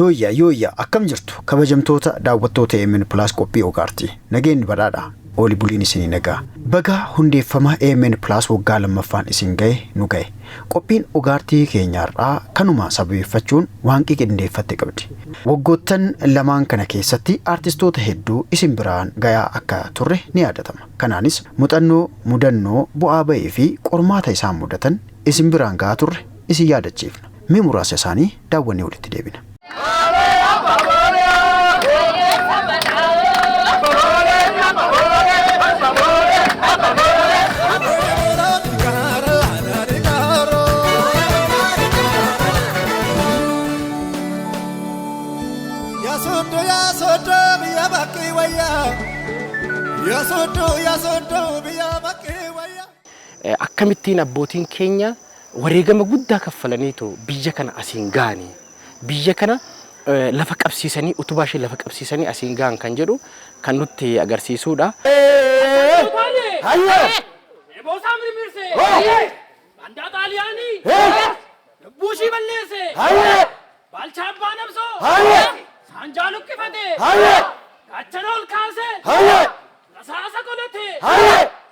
Yooyyaa akkam jirtu kabajamtoota daawwattoota AMN Plus qophii ogaartii nageenyi badhaadha oli buliin isinii nagaa baga hundeeffama AMN Plus waggaa lammaffaan isin ga'e nu ga'e qophiin ogaartii keenyaarraa kanuma sababeeffachuun waan qindeeffatte qabdi waggoottan lamaan kana keessatti artistoota hedduu isin biraan ga'aa akka turre ni yaadatama kanaanis muuxannoo mudannoo bu'aa ba'ee fi qormaata isaan mudatan isin biraan ga'aa turre isin yaadachiifna mee muraasa isaanii daawwannee walitti deebina. Akkamittiin abbootiin keenya wareegama guddaa kaffalaniitu biyya kana asiin gaani biyya kana lafa qabsiisanii utubaa ishee lafa qabsiisanii asiin gaan kan jedhu kan nutti agarsiisuudha.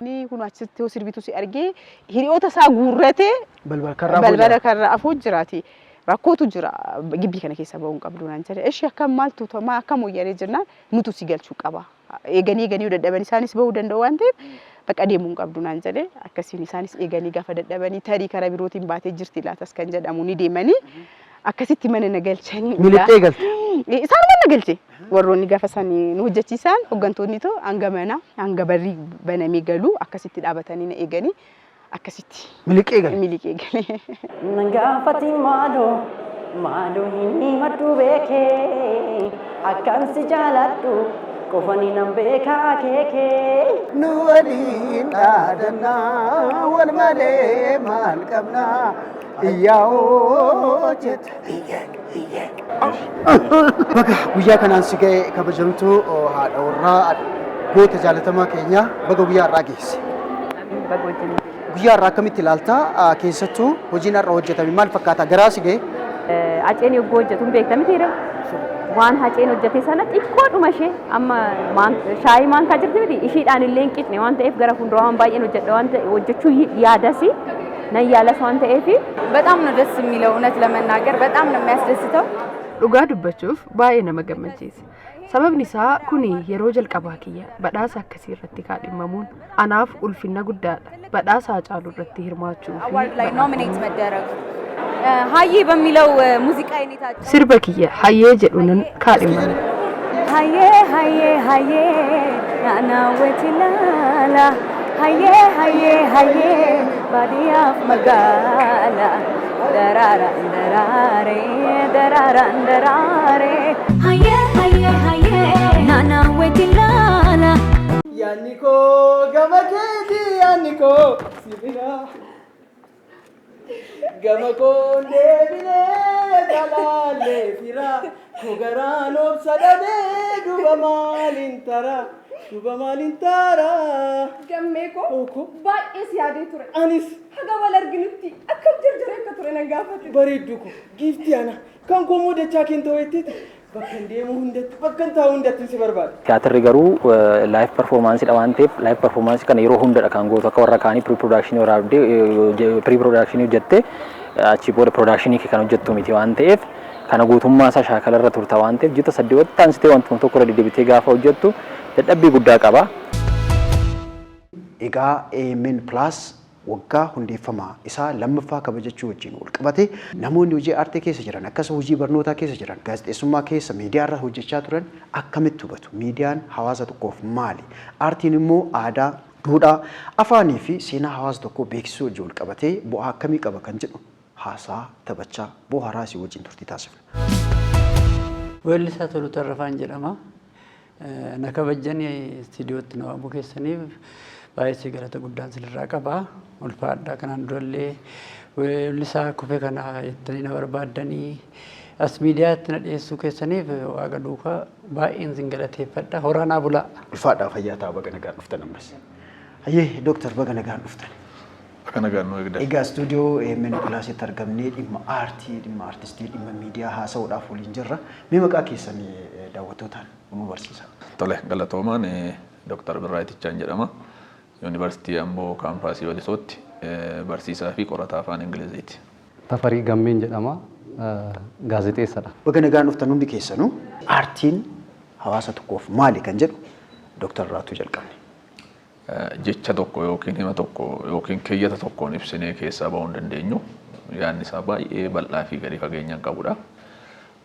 Ni kun achitti yoo sirbitu si argee hiriyoota isaa guurratee balbala karra afuu jiraati rakkootu jira gibbii kana keessa ba'uun qabdu naan jedhe eshi akkam maaltu tama akkam wayyaanee jirnaan nutu si galchuu qaba eeganii dadhaban isaanis ba'uu danda'u waan ta'eef baqa deemuun qabdu naan jedhe akkasiin isaanis eeganii gaafa dadhabanii tarii karaa birootiin baatee jirti laatas kan jedhamu ni deemanii akkasitti mana na galchanii Miliqee galte isaan mana galche warroonni gaafa sanii nu hojjechiisan hoggantoonni too hanga mana hanga barri banamee galu akkasitti dhaabatanii na eeganii akkasitti miliqee galte galee Nangafati mado hini madu beke akan si jaladu kofani nambeka keke nuwani adana wal male mal kamna iyao jet baga guyyaa kanaan si ga'e kabajamtuu haadha warraa goota jaalatamaa keenya baga guyyaa irraa geesse guyyaa irraa akkamitti ilaaltaa keessattuu hojiin irra hojjetame maal fakkaata garaa si ga'e Aceen yoo hojjetuun beektamii jira waan haceen hojjete sana xiqqoo dhuma ishee amma shaayii maankaa jirti miti ishiidhaan illee hin qixne waan ta'eef gara fuulduraa waan baay'een hojjedha waan ta'eef hojjechuu yaadasi nan yaalas waan ta'eef በጣም ነው ደስ የሚለው እውነት ለመናገር በጣም ነው የሚያስደስተው dhugaa dubbachuuf baay'ee nama gammachiisa sababni isaa kuni yeroo jalqabaa kiyya badhaasa akkasii irratti kaadhimamuun anaaf ulfinna guddaadha badhaasa Hacaaluu irratti hirmaachuu አዋርድ ላይ ኖሚኔት መደረጉ ሀዬ በሚለው ሙዚቃ የኔታች sirba kiyya hayyee jedhuun kaadhimamu haye haye haye nana wetilala haye haye haye badiyaf magala darara darare haye haye haye nana wetilala yaniko gamakedi yaniko sibira gamako debile galale fira kugarano sadade duba malintara ገሜኮ ባኤስ ያዴ ቱረ anis ሀጋ ወለርግንቲ አከም ጀርጀሬ ከቱረ ነጋፈት bareedduko gifti ana kan komo dachaa kento wettiti bakkan deemu hundatti bakkan taa'u hundatti si barbaada. Tiyaatirri garuu live performance dha waan ta'eef live performance kana yeroo hundadha kan gootu akka warra kaanii pre-production waraabdee pre-production hojjettee achi booda production kan hojjettu miti waan ta'eef kana guutummaa isaa shaakala irra turta waan ta'eef jitta sadii wattaan sitee wantuma tokko irra deddeebitee gaafa hojjettu dadhabbii guddaa qaba. Egaa AMN Plus waggaa hundeeffamaa isaa lammaffaa kabajachuu wajjin wal qabate namoonni hojii aartii keessa jiran akkasumas hojii barnootaa keessa jiran gaazexeessummaa keessa miidiyaa irra hojjechaa turan akkamitti hubatu miidiyaan hawaasa tokkoof maali aartiin immoo aadaa duudhaa afaanii fi seenaa hawaasa tokkoo beeksisuu wajjin wal qabatee bu'aa akkamii qaba kan jedhu haasaa taphachaa bohaaraa si wajjin turtii taasifna. Weellisaa Toluu Tarrafaan jedhama. Na kabajanii istiidiyootti na waamuu keessaniif baay'ee galata guddaan isinirraa qaba. Ulfaadhaa kanaan durallee weellisaa kufee kana jettanii na barbaaddanii as miidiyaatti na dhiyeessuu keessaniif waaqa duukaa baay'een isin galateeffadha. Horaanaa bulaa. Ulfaadhaa fayyaa ta'a baga nagaan dhuftan ammas. Hayyee Dooktar baga nagaan dhuftan. Akkana gaannoo eegdan. Egaa stuudiyoo EMN Plaasitti argamnee dhimma aartii, dhimma aartistii, dhimma miidiyaa haasa'uudhaaf waliin jirra. Mee maqaa keessanii daawwattootaan nu barsiisa. Tole galatoomaan Dr. Birraayitichaan jedhama. Yuunivarsiitii Amboo kaampaasii Walisootti barsiisaa fi qorataa afaan Ingiliziiti. Tafarii Gammeen jedhama. Gaazexeessadha. Baga nagaan dhuftan hundi keessanuu aartiin hawaasa tokkoof maali kan jedhu Dr. Birraatuu jalqabne. Jecha tokko yookiin hima tokko yookiin keeyyata tokkoon ibsinee keessaa bahuu hin dandeenyu. Yaadni isaa baay'ee bal'aa fi gadi fageenyaan qabudha.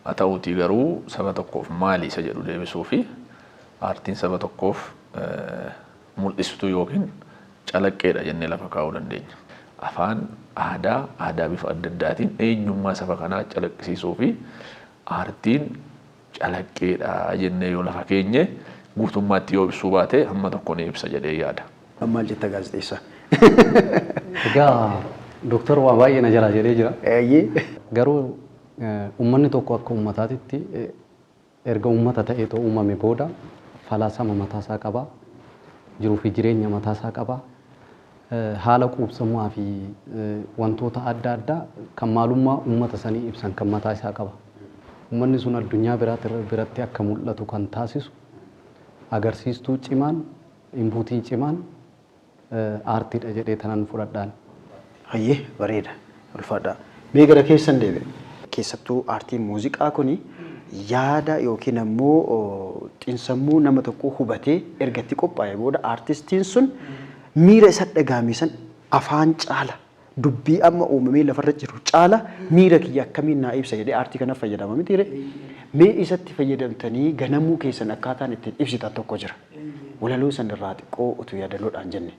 Haa ta'uutii garuu saba tokkoof maali isa jedhu deebisuu fi aartiin saba tokkoof mul'istuu yookiin calaqqeedha jennee lafa kaa'uu dandeenya. Afaan aadaa bifa adda addaatiin eenyummaa saba kanaa calaqqisiisuu fi aartiin calaqqeedha jennee yoo lafa keenye guutummaatti yoo ibsuu baate hamma tokko ni ibsa jedhee yaada. Maal jetta gaazexeessaa? Egaa Dooktar waa baay'ee na jalaa jedhee jira. Garuu uummanni tokko akka uummataatitti erga uummata ta'ee too uumame booda falaasama mataasaa qaba. Jiruu fi jireenya mataasaa qaba. Haala quubsamaa fi wantoota adda addaa kan maalummaa uummata sanii ibsan kan mataa isaa qaba. Uummanni sun addunyaa biratti akka mul'atu kan taasisu agarsiistuu cimaan, inpuutii cimaan aartiidha jedhee tanan fudhadhaan. Hayyee bareeda ulfaadha. Mee gara keessan deebi'e. Keessattuu aartiin muuziqaa kuni yaada yookiin ammoo xiinsammuu nama tokko hubatee erga itti qophaa'e booda aartistiin sun miira isa dhagaame san afaan caala dubbii amma uumamee lafarra jiru caala miira kiyya akkamiin naa ibsa jedhee aartii kana fayyadama mitiire. Mee isatti fayyadamtanii ganamuu keessan akkaataan ittiin ibsitan tokko jira. Walaloo san irraa xiqqoo utuu yaadaloodhaan jenne.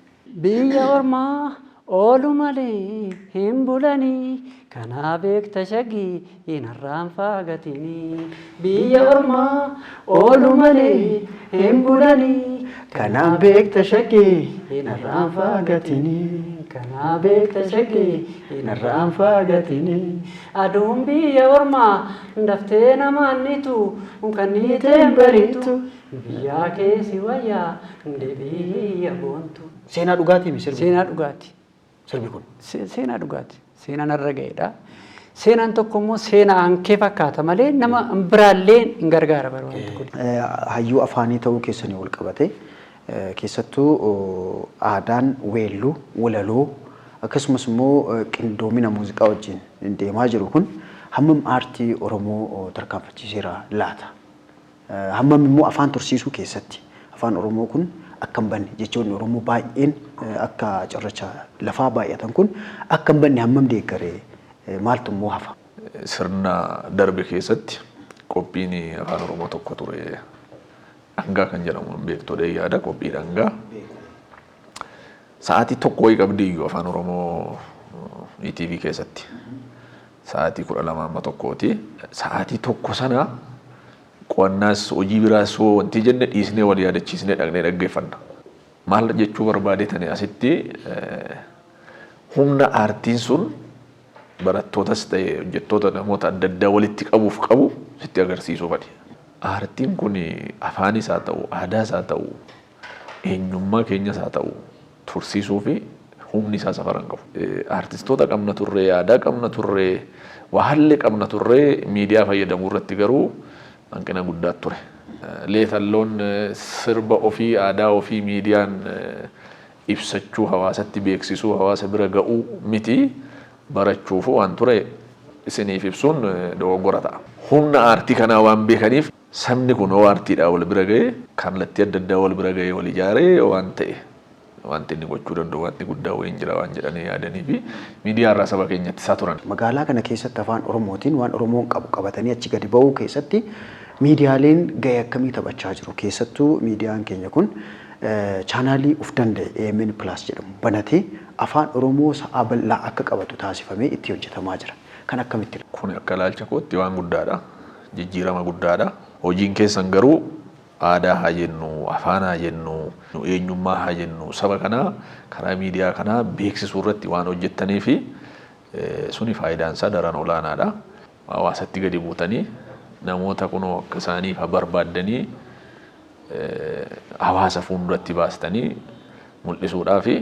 Biyya ormaa oolu malee hin bulanii kanaa beekta shagii hin irraanfagatini. Biyya ormaa oolu malee hin bulanii kanaa beekta shagii hin irraanfagatini. Kanaa beekta shagii hin irraanfagatini. Aduun biyya ormaa daftee namaannitu kan niiteen bariitu biyyaa keessi wayyaa deebi'ee boontu. Seenaa dhugaatii mi sirbi? Seenaa dhugaati. Sirbi kun? Seenaa dhugaati. Seenaan irra ga'eedha. Seenaan tokko immoo seenaa hankee fakkaata malee nama biraallee hin gargaara barbaadu. Hayyuu afaanii ta'uu keessanii wal qabate keessattuu aadaan weelluu, walaloo akkasumas immoo qindoomina muuziqaa wajjin deemaa jiru kun hammam aartii Oromoo tarkaanfachiiseera laata? Hammam immoo afaan tursiisuu keessatti afaan Oromoo kun akka hin banne jechoonni Oromoo baay'een akka cirracha lafaa baay'atan kun akka hin banne hammam deeggaree maaltu immoo hafa? Sirna darbe keessatti qophiin afaan Oromoo tokko ture. Dhangaa kan jedhamu beektodee yaada qophii dhangaa. Sa'aatii tokko wayii qabdi iyyuu afaan Oromoo ETV keessatti. Sa'aatii 12:01. Sa'aatii tokko sana qo'annaas hojii biraas wanti jenne dhiisnee wal yaadachiisnee dhaqnee dhaggeeffanna. Maal jechuu barbaadetanii asitti humna aartiin sun barattootas ta'e hojjettoota namoota adda addaa walitti qabuuf qabu sitti agarsiisuu fadi. Aartiin kun afaanis haa ta'u, aadaas haa ta'u, eenyummaa keenyas haa ta'u tursiisuu fi humni isaa safaran qabu. Aartistoota qabna turree, aadaa qabna turree, waahallee qabna turree miidiyaa fayyadamuu irratti garuu hanqina guddaa ture. Leetalloon sirba ofii, aadaa ofii miidiyaan ibsachuu, hawaasatti beeksisuu, hawaasa bira ga'uu miti barachuuf waan ture isiniif ibsuun dogoggora ta'a. Humna aartii kanaa waan beekaniif sabni kun aartiidhaa wal bira ga'ee kallattii adda addaa wal bira ga'ee wal ijaaree waan ta'e wanti inni gochuu danda'u wanti guddaa wayiin jira waan jedhanii yaadanii fi miidiyaa irraa saba keenyatti isaa turan. Magaalaa kana keessatti afaan Oromootiin waan Oromoon qabu qabatanii achi gadi ba'uu keessatti miidiyaaleen ga'ee akkamii taphachaa jiru? Keessattuu miidiyaan keenya kun chaanaalii uf danda'e EMN Plus jedhamu banatee afaan Oromoo sa'a bal'aa akka qabatu taasifamee itti hojjetamaa jira. Kan akkamitti? Kun akka ilaalcha kootti waan guddaadha. Jijjiirama guddaadha. Hojiin keessan garuu aadaa haa jennu, afaan haa jennu, eenyummaa haa jennu saba kanaa karaa miidiyaa kanaa beeksisuu irratti waan hojjettanii fi suni faayidaan isaa daran olaanaadha. Hawaasatti gadi buutanii namoota kunoo akka isaaniif barbaaddanii hawaasa fuulduratti baastanii mul'isuudhaa fi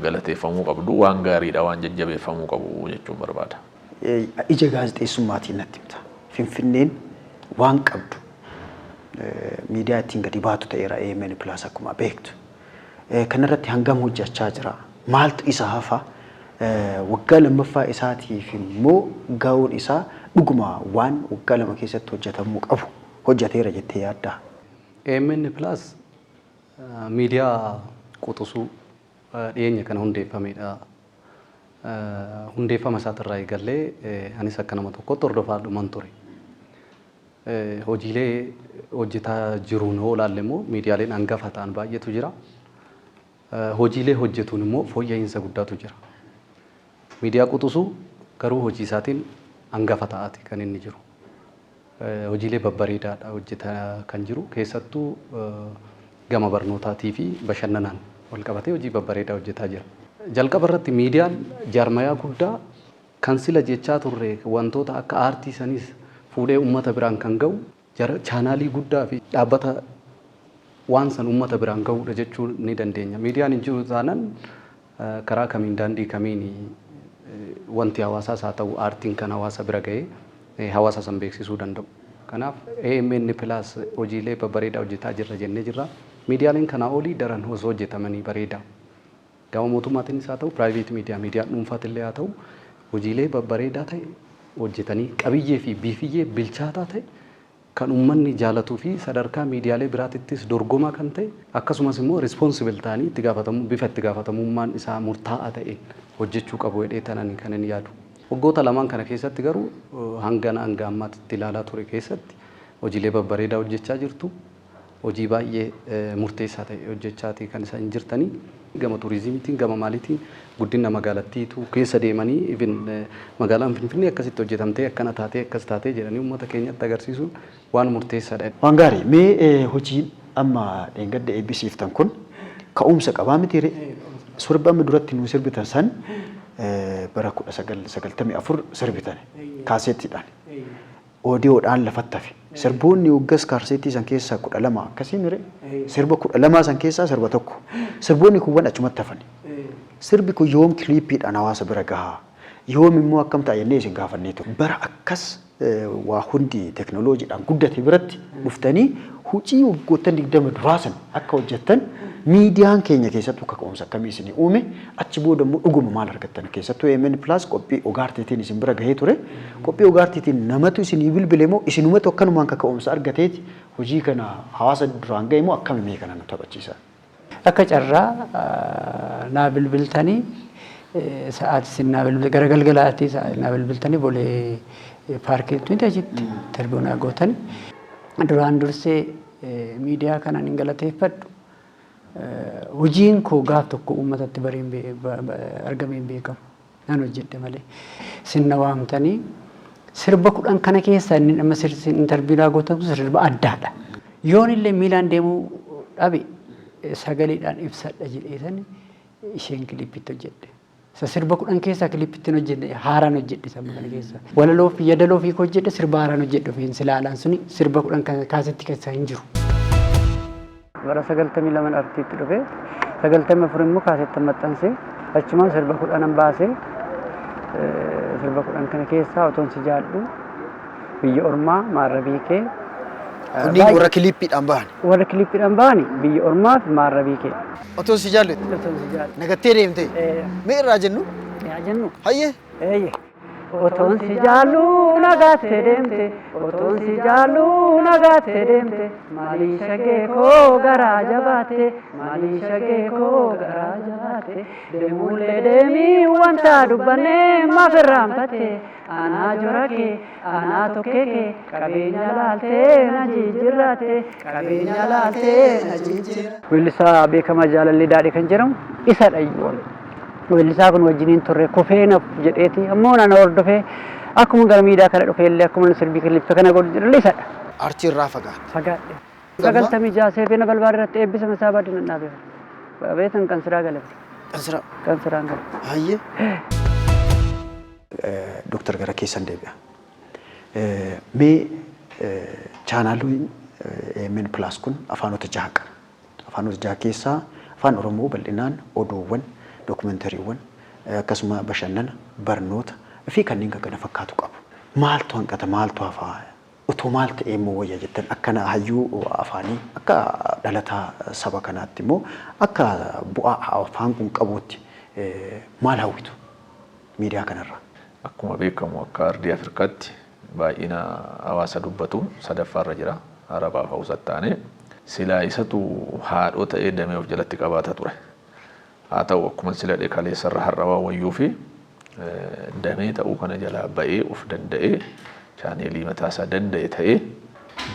galateeffamuu qabdu waan gaariidha waan jajjabeeffamuu qabu jechuun barbaada. Ija gaazexeessummaatiin natti himta. Finfinneen waan qabdu miidiyaa ittiin gadi baatu ta'eera AMN Plus akkuma beektu. Kanarratti hangam hojjechaa jira? Maaltu isa hafa? Waggaa lammaffaa isaatiif immoo gahuun isaa dhuguma waan waggaa lama keessatti hojjetamuu qabu hojjeteera jettee yaadda? AMN Plus miidiyaa quxisuu dhiyeenya kana hundeeffamedha. Hundeeffama isaatirraa eegallee anis akka nama tokkotti hordofaa dhuman ture. Hojiilee hojjetaa jiruun hoo ilaalle immoo miidiyaaleen hangafa ta'an baay'eetu jira. Hojiilee hojjetuun immoo fooyya'insa guddaatu jira. Miidiyaa quxisuu garuu hojii isaatiin hangafa ta'aati kan inni jiru. Hojiilee babbareedaadha hojjetaa kan jiru keessattuu gama barnootaatii fi bashannanaan wal qabatee hojii babbareedaa hojjetaa jira. Jalqaba irratti miidiyaan jaarmayaa guddaa kan sila jechaa turre wantoota akka aartii sanis fuudhee uummata biraan kan ga'u chaanaalii guddaa fi dhaabbata waan san uummata biraan ga'uudha jechuu ni dandeenya. Miidiyaan hin jiru taanaan karaa kamiin daandii kamiin wanti hawaasaas haa ta'u aartiin kan hawaasa bira ga'ee hawaasa san beeksisuu danda'u. Kanaaf AMN Plus hojiilee babbareedaa hojjetaa jirra jennee jirra. Miidiyaaleen kanaa olii daran osoo hojjetamanii bareeda. Gama mootummaatiinis haa ta'u private miidiyaan dhuunfaatillee haa ta'u hojiilee babbareedaa ta'e hojjetanii qabiyyee fi biifiyyee bilchaataa ta'e kan uummanni jaalatuu fi sadarkaa miidiyaalee biraatittis dorgomaa kan ta'e akkasumas immoo responsible ta'anii itti gaafatamu bifa itti gaafatamummaan isaa murtaa'aa ta'e hojjechuu qabu jedhee tananii kan inni yaadu. Waggoota lamaan kana keessatti garuu hanga ammaatti itti ilaalaa ture keessatti hojiilee babbareedaa hojjechaa jirtu. Hojii baay'ee murteessaa ta'e hojjechaatii kan isaan jirtanii gama turizimiitiin gama maaliitiin guddina magaalattiitu keessa deemanii even magaalaan Finfinnee akkasitti hojjetamtee akkana taatee akkas taatee jedhanii uummata keenyatti agarsiisuun waan murteessaadha. Waan gaarii mee hojiin amma dheengadda eebbisiiftan kun ka'umsa qabaa miti sirba amma duratti nu sirbitan san bara 1994 sirbitan kaaseettiidhaan oodiyoodhaan lafatti hafe. Sirboonni waggas kaaseettii san keessaa 12 akkasii mire sirba 12 san keessaa sirba tokko. Sirboonni kuwwan achumatti hafani. Sirbi kun yoom kiliippiidhaan hawaasa bira gahaa yoom immoo akkam ta'a jennee isin gaafanneetu. Bara akkas waa hundi teknooloojiidhaan guddate biratti dhuftanii hojii waggoottan 20 duraa san akka hojjettan miidiyaan keenya keessattuu akka ka'umsa akkamii isinii uume achi booda immoo dhuguma maal argattan keessattuu AMN Plus qophii ogaartiitiin isin bira gahee ture. Qophii ogaartiitiin namatu isinii bilbile moo isinumatu akkanumaan akka ka'umsa argateeti hojii kana hawaasa duraan ga'e moo akkamii kana nu taphachiisa? Akka carraa naa bilbiltanii sa'aatii sin naa bilbil gara galgalaatii naa bilbiltanii bolee paarkiitti nuti achitti tarbiyoonaa gootanii duraan dursee miidiyaa kanaan hin galateeffadhu. Hojiin koo gaaf tokko uummatatti argamee hin beekamu. Nan hojjedhe malee. Sinna waamtanii sirba 10 kana keessa inni amma interviidhaa gootan sirba addaadha. Yoon illee miilaan deemuu dhabe sagaleedhaan ibsadha jedheesan isheen kilippitti hojjedhe. Sirba 10 keessaa kilippitti hojjedhe haaraan hojjedhe sabba kana keessa. Walaloo fi yadaloo fi hojjedhe sirba haaraan hojjedhe ofiin silaalaan suni sirba 10 kaasetti keessa hin jiru. Bara 92 artiitti dhufe 94 immoo kaasetti maxxanse achumaan sirba 10 baase sirba 10 kana keessaa otoon si jaallu biyya ormaa maarrabii kee kunni warra kiliippiidhaan bahan warra kiliippiidhaan bahani biyya ormaa fi maarrabii kee otoon si jaallu nagattee deemte mee irraa jennu yaa jennu hayyee eeyye otoon si jaallu nagattee deemte otoon si jaallu nagattee deemte maalii shagee koo garaa jabaatte maalii shagee koo garaa jabaatte deemuullee deemii wanta dubbannee maaf irraanfatte aanaa jora kee aanaa tokkee kee qabeenya laaltee na jijjiirratte qabeenya laaltee na jijjiirratte. Weellisaa beekamaa Jaalallee Daadhii kan jedhamu isa dhayyuun. Weellisaa kun wajjiniin turre kufee naaf jedheeti ammoo nana hordofee akkuma gara miidiyaa kana dhufee illee akkuma sirbii kilippii kana godhu jedhallee isadha. Artii irraa fagaadha. Fagaadhe. 96 seefeena balbaa irratti eebbisa masaa baadina dhaabee. Beetan kan siraa galabdi. Kan siraan galabdi. Hayyee. Doktor gara keessan deebi'a. Mee chaanaaliin AMN Plus kun afaanota 6 qaba. Afaanota 6 keessaa afaan Oromoo bal'inaan oduuwwan, dookumentariiwwan akkasuma bashannana, barnoota fi kanneen kana fakkaatu qabu. Maaltu hanqata maaltu hafaa utoo maal ta'ee immoo wayya jettan akkana hayyuu afaanii akka dhalataa saba kanaatti immoo akka bu'aa afaan kun qabuutti maal hawwitu miidiyaa kanarraa? Akkuma beekamu akka ardii Afrikaatti baay'ina hawaasa dubbatuun sadaffaarra jira. Arabaaf Hawusaatti taane silaa isatu haadhoo ta'ee damee of jalatti qabaata ture. Haa ta'u akkuma sila kaleessarra har'awaa wayyuu fi damee ta'uu kana jalaa ba'ee of danda'ee chaaneelii mataasaa danda'e ta'ee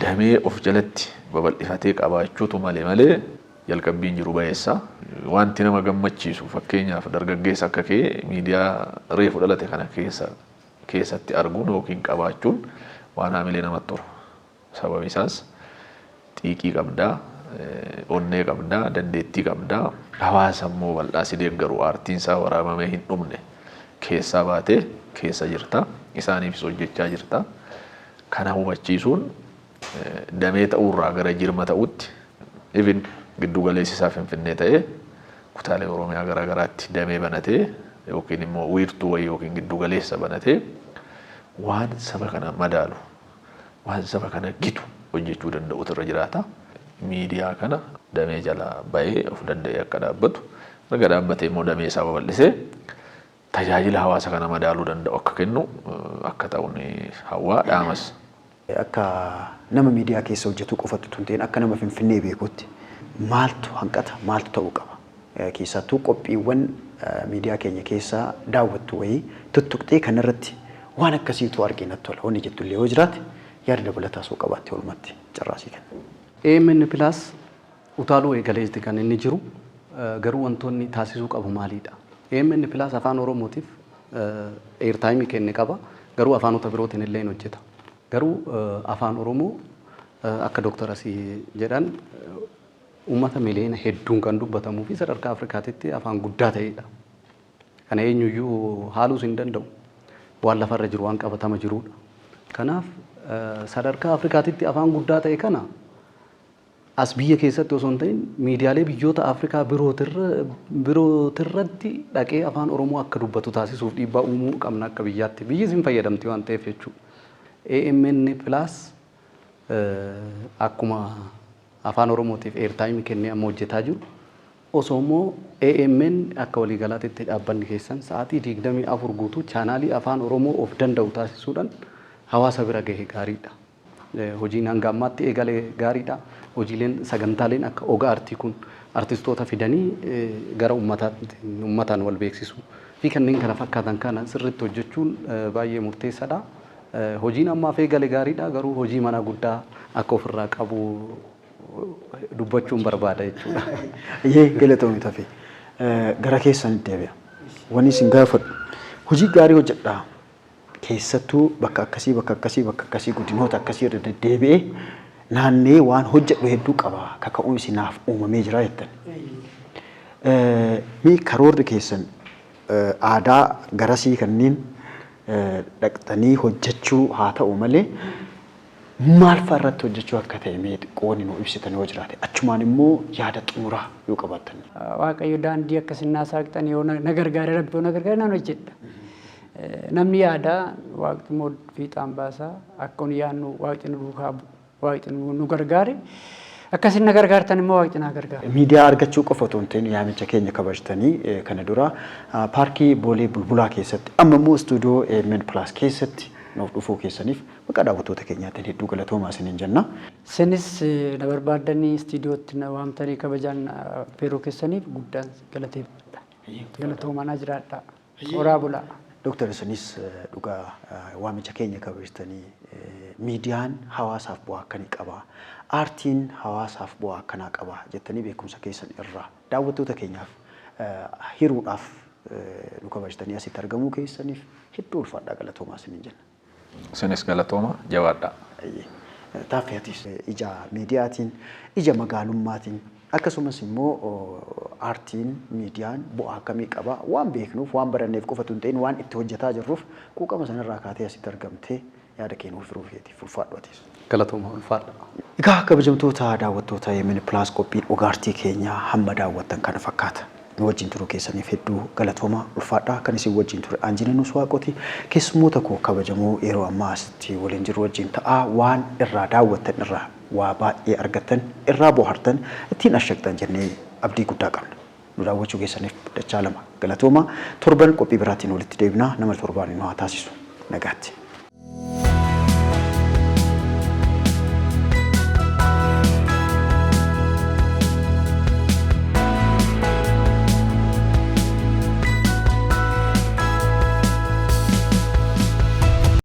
damee of jalatti babal'ifatee qabaachuutu malee jalqabbiin jiru ba'eessa. Wanti nama gammachiisu fakkeenyaaf dargaggeessa akka kee miidiyaa reefu dhalate kana keessatti arguun yookiin qabaachuun waan haamilee namatti tolu. Sababi isaas xiiqii qabdaa, onnee qabdaa, dandeettii qabdaa, hawaasa immoo bal'aa si deeggaru aartiin isaa waraabamee hin dhumne keessaa baatee keessa jirta. Isaaniifis hojjechaa jirta. Kana hubachiisuun damee ta'uurraa gara jirma ta'utti even giddu galeessisaa Finfinnee ta'ee kutaalee Oromiyaa garaa garaatti damee banatee yookiin immoo wiirtuu wayii yookiin giddu galeessa banatee waan saba kana madaalu waan saba kana gitu hojjechuu danda'utu irra jiraata. Miidiyaa kana damee jala ba'ee of danda'ee akka dhaabbatu erga dhaabbatee immoo damee isaa babal'isee tajaajila hawaasa kana madaaluu danda'u akka kennu akka ta'uun hawwaa dhaamas. Akka nama miidiyaa keessa hojjetu qofatu tun ta'in akka nama Finfinnee beekutti maaltu hanqata maaltu ta'uu qaba? Keessattuu qophiiwwan miidiyaa keenya keessaa daawwattu wayii tuttuqxee kanarratti waan akkasiitu arginat tola. Wanni jettu illee yoo jiraate yaada dabalataa soo qabaatte olmatti carraasii kenna. AMN Plus utaaluu eegaleeti kan inni jiru garuu wantoonni taasisuu qabu maalidha? AMN Plus afaan Oromootiif airtime kenne qaba garuu afaanota birootiin illee hin hojjeta. Garuu afaan Oromoo akka Dr. Asii jedhan uummata miliyoona hedduun kan dubbatamuu fi sadarkaa Afrikaatitti afaan guddaa ta'edha. Kana eenyuyyuu haaluus hin danda'u. Waan lafarra jiru waan qabatama jirudha. Kanaaf sadarkaa Afrikaatitti afaan guddaa ta'e kana as biyya keessatti osoo hin ta'in miidiyaalee biyyoota Afrikaa birootirratti dhaqee afaan Oromoo akka dubbatu taasisuuf dhiibbaa uumuu qabna akka biyyaatti. Biyyi isin fayyadamti waan ta'eef jechuudha. AMN Plus akkuma afaan Oromootiif airtime kennee amma hojjetaa jiru osoo immoo AMN akka waliigalaatti dhaabbanni keessan sa'aatii 24 guutuu chaanaalii afaan Oromoo of danda'u taasisuudhaan hawaasa bira gahe gaariidha. Hojiin hanga ammaatti eegalee gaariidha. Hojiileen sagantaaleen akka ogaa artii kun artistoota fidanii gara uummataan wal beeksisuu fi kanneen kana fakkaatan kana sirriitti hojjechuun baay'ee murteessaadha. Hojiin ammaaf eegale gaariidha garuu hojii mana guddaa akka ofirraa qabu dubbachuun barbaada jechuudha. Yee galatoomii tafe gara keessan deebi'a. Wanni isin gaafadhu hojii gaarii hojjedhaa keessattuu bakka akkasii guddinoota akkasii irra deddeebi'ee naannee waan hojjedhu hedduu qaba kaka'uun isinaaf uumamee jira jettan. Mii karoorri keessan aadaa garasii kanneen dhaqxanii hojjechuu haa ta'u malee maal fa'aa irratti hojjechuu akka ta'e mee qoonni nu ibsitan yoo jiraate achumaan immoo yaada xumuraa yoo qabaatan. Waaqayyo daandii akkasin naasaaqxan yoo na gargaare rabbi yoo na gargaare naan hojjedha. Namni yaada waaqni immoo fiixaan baasaa akka nu yaadnu waaqni nu duukaa waaqni nu gargaare akkasin na gargaartan immoo waaqni na gargaara. Miidiyaa argachuu qofa otoo hin ta'in yaamicha keenya kabajtanii kana dura paarkii Boolee Bulbulaa keessatti amma immoo istuudiyoo AMN Plus keessatti nuuf dhufuu keessaniif maqaa daawwattoota keenyaatiin hedduu galatoomaa isiniin jenna. Isinis na barbaadanii istuudiyootti na waamtanii kabajaan peeroo keessaniif guddaan galateeffadha. Galatoomaa na jiraadha. Horaa bulaa. Dr. Isinis dhugaa waamicha keenya kabajtanii miidiyaan hawaasaaf bu'aa akkamii qaba? Aartiin hawaasaaf bu'aa akkanaa qaba jettanii beekumsa keessan irraa daawwattoota keenyaaf hiruudhaaf nu kabajtanii asitti argamuu keessaniif hedduu ulfaadhaa galatoomaa isiniin jenna. Isinis galatooma jabaadha. Taaffiyaatis ija miidiyaatiin, ija magalummaatiin akkasumas immoo aartiin miidiyaan bu'aa akkamii qaba waan beeknuuf waan baranneef qofa tun ta'in waan itti hojjetaa jirruuf quuqama sanarraa kaatee asitti argamtee yaada keenya ofiruu feeti ulfaadhootis. Galatooma ulfaadha. Egaa kabajamtoota daawwattoota Yemen Plus qophiin dhugaatii keenyaa hamma daawwattan kana fakkaata. Nu wajjin turuu keessaniif hedduu galatooma ulfaadhaa kan isin wajjin ture Anjinannus Waaqoti keessummoota koo kabajamoo yeroo ammaa asitti waliin jiru wajjin ta'aa waan irraa daawwattan irraa waa baay'ee argattan irraa bohaartan ittiin ashaqxan jennee abdii guddaa qabna. Nu daawwachuu keessaniif dachaa lama galatooma torban qophii biraatiin walitti deebinaa nama torbaan nu haa taasisu nagaatti.